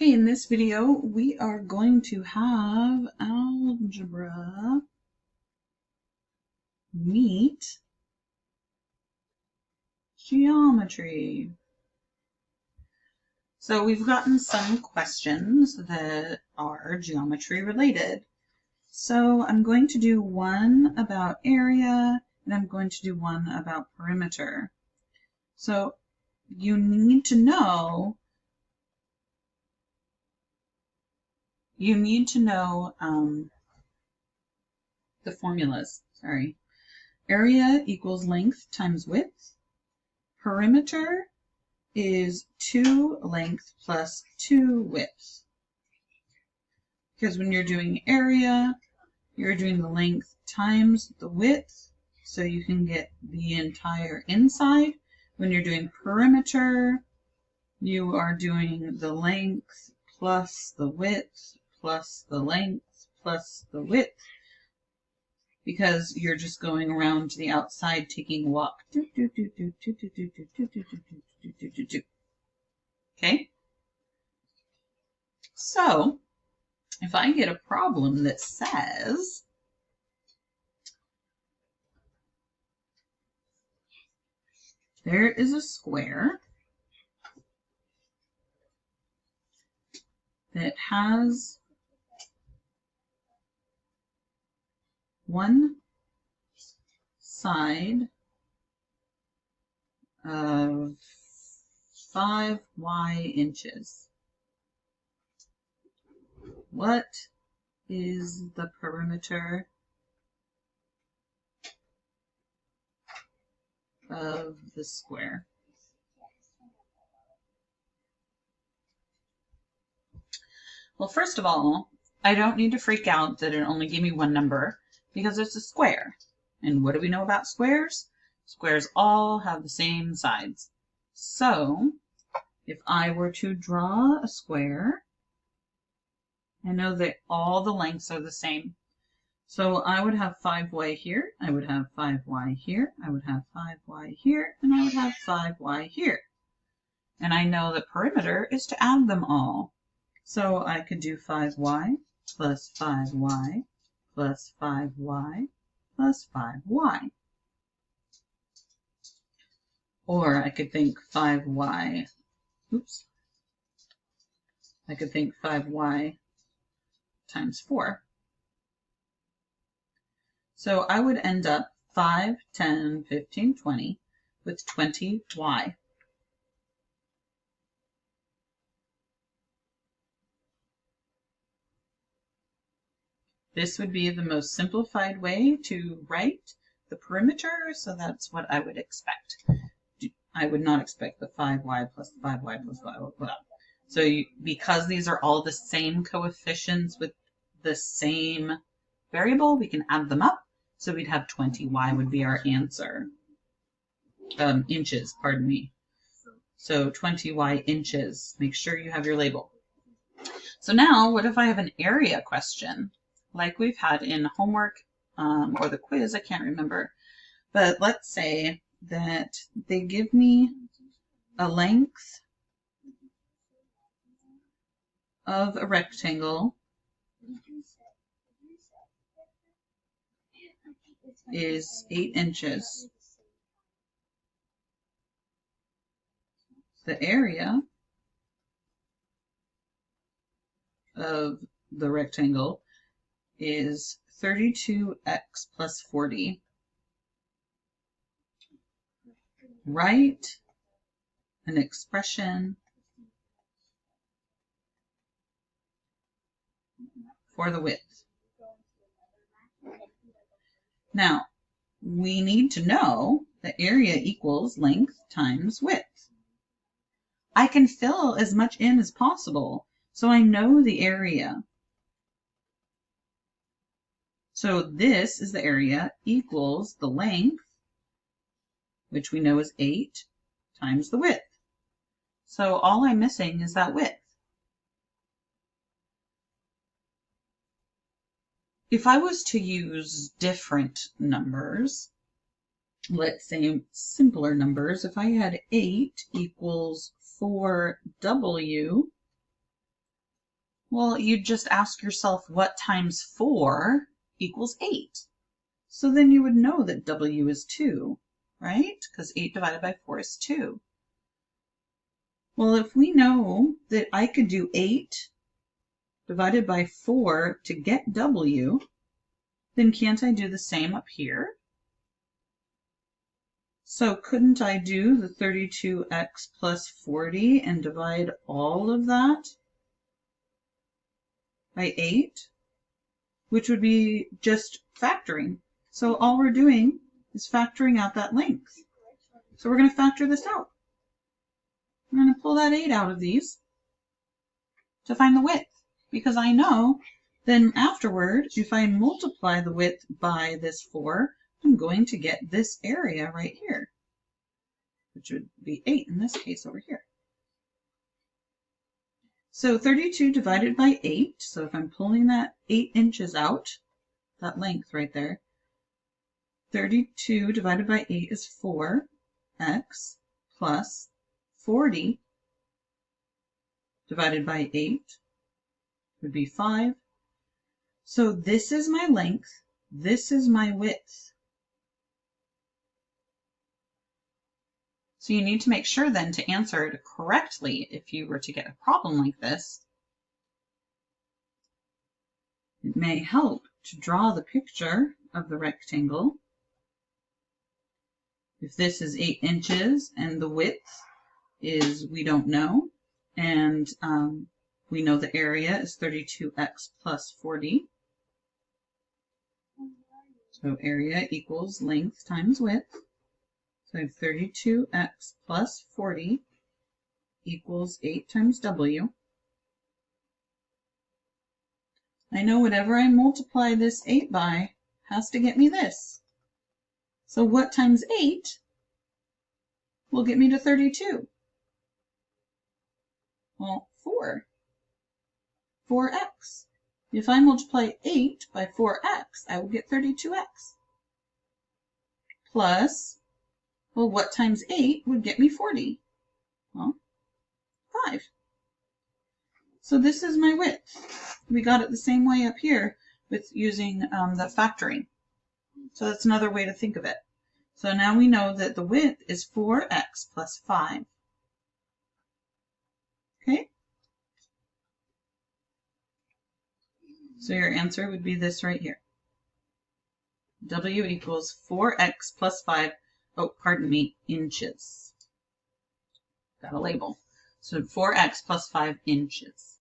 Okay, in this video, we are going to have algebra meet geometry. So we've gotten some questions that are geometry related. So I'm going to do one about area and I'm going to do one about perimeter. So you need to know the formulas. Sorry. Area equals length times width. Perimeter is 2 length plus 2 width. Because when you're doing area, you're doing the length times the width, so you can get the entire inside. When you're doing perimeter, you are doing the length plus the width plus the length plus the width, because you're just going around to the outside taking a walk. Okay? So, if I get a problem that says there is a square that has one side of 5y inches. What is the perimeter of the square? Well, first of all, I don't need to freak out that it only gave me one number because it's a square. And what do we know about squares? Squares all have the same sides. So if I were to draw a square, I know that all the lengths are the same. So I would have 5y here, I would have 5y here, I would have 5y here, and I would have 5y here. And I know the perimeter is to add them all. So I could do 5y plus 5y plus 5y plus 5y. Or I could think 5y, I could think 5y times 4. So I would end up 5, 10, 15, 20 with 20y. This would be the most simplified way to write the perimeter, so that's what I would expect. I would not expect the 5y plus 5y plus 5y. So because these are all the same coefficients with the same variable, we can add them up. So we'd have 20y would be our answer. Inches, pardon me. So 20y inches. Make sure you have your label. So now, what if I have an area question? Like we've had in homework or the quiz, I can't remember. But let's say that they give me a length of a rectangle is 8 inches. The area of the rectangle is 32x plus 40. Write an expression for the width. Now, we need to know that area equals length times width. I can fill as much in as possible, so I know the area. So this is the area equals the length, which we know is 8, times the width. So all I'm missing is that width. If I was to use different numbers, let's say simpler numbers, if I had 8 equals 4w, Well, you just ask yourself what times 4 equals 8. So then you would know that W is 2, right? Because 8 divided by 4 is 2. Well, if we know that I could do 8 divided by 4 to get W, then can't I do the same up here? So couldn't I do the 32x plus 40 and divide all of that by 8, which would be just factoring. So all we're doing is factoring out that length. So we're going to factor this out. I'm going to pull that 8 out of these to find the width, because I know then afterward, if I multiply the width by this 4, I'm going to get this area right here, which would be 8 in this case over here. So 32 divided by 8, so if I'm pulling that 8 inches out, that length right there, 32 divided by 8 is 4x plus 40 divided by 8 would be 5. So this is my length, this is my width. So you need to make sure then to answer it correctly if you were to get a problem like this. It may help to draw the picture of the rectangle. If this is 8 inches and the width is we don't know, and we know the area is 32x plus 40. So area equals length times width. So I have 32x plus 40 equals 8 times W. I know whatever I multiply this 8 by has to get me this. So what times 8 will get me to 32? Well, 4. 4x. If I multiply 8 by 4x, I will get 32x. Plus, well, what times 8 would get me 40? Well, 5. So this is my width. We got it the same way up here with using the factoring. So that's another way to think of it. So now we know that the width is 4x plus 5. Okay? So your answer would be this right here. W equals 4x plus 5, oh, pardon me, inches. Got a label. So 4x plus 5 inches.